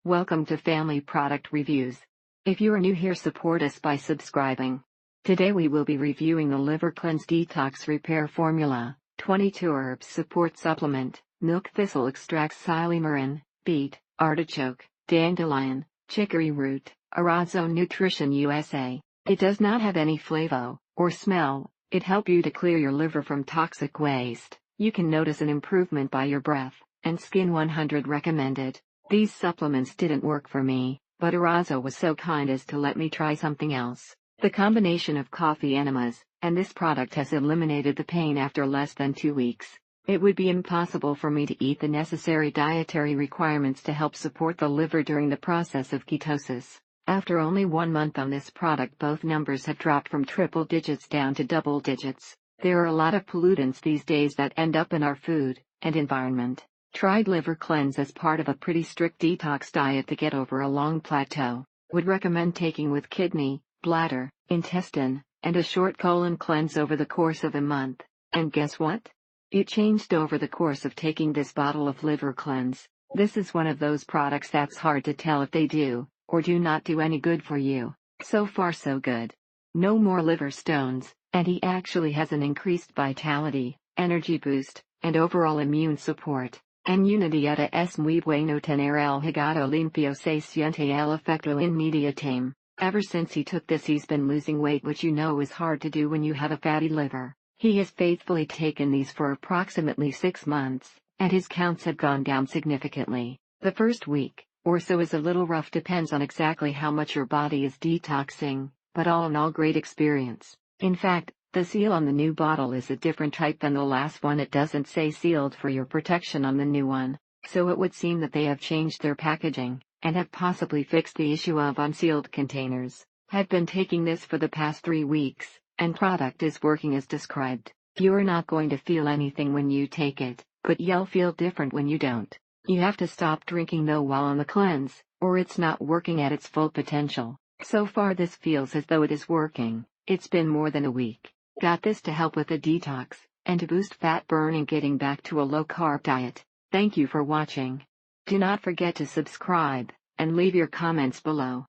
Welcome to Family Product Reviews. If you are new here, support us by subscribing. Today we will be reviewing the Liver Cleanse Detox Repair Formula, 22 Herbs Support Supplement, Milk Thistle Extracts Silymarin, Beet, Artichoke, Dandelion, Chicory Root, Arazo Nutrition USA. It does not have any flavo or smell. It helps you to clear your liver from toxic waste. You can notice an improvement by your breath and skin. 100 recommended. These supplements didn't work for me, but Arazo was so kind as to let me try something else. The combination of coffee enemas and this product has eliminated the pain after less than 2 weeks. It would be impossible for me to eat the necessary dietary requirements to help support the liver during the process of ketosis. After only 1 month on this product, both numbers have dropped from triple digits down to double digits. There are a lot of pollutants these days that end up in our food and environment. Tried Liver Cleanse as part of a pretty strict detox diet to get over a long plateau. Would recommend taking with kidney, bladder, intestine, and a short colon cleanse over the course of a month. And guess what? It changed over the course of taking this bottle of Liver Cleanse. This is one of those products that's hard to tell if they do or do not do any good for you. So far so good. No more liver stones, and he actually has an increased vitality, energy boost, and overall immune support. En unidad es muy bueno tener el hígado limpio se siente el efecto inmediato. Ever since he took this, he's been losing weight, which you know is hard to do when you have a fatty liver. He has faithfully taken these for approximately 6 months, and his counts have gone down significantly. The first week or so is a little rough, depends on exactly how much your body is detoxing, but all in all, great experience. In fact, the seal on the new bottle is a different type than the last one. It doesn't say sealed for your protection on the new one, so it would seem that they have changed their packaging and have possibly fixed the issue of unsealed containers. Have been taking this for the past 3 weeks, and product is working as described. You're not going to feel anything when you take it, but you'll feel different when you don't. You have to stop drinking though while on the cleanse, or it's not working at its full potential. So far this feels as though it is working. It's been more than a week. Got this to help with the detox, and to boost fat burning, getting back to a low-carb diet. Thank you for watching. Do not forget to subscribe, and leave your comments below.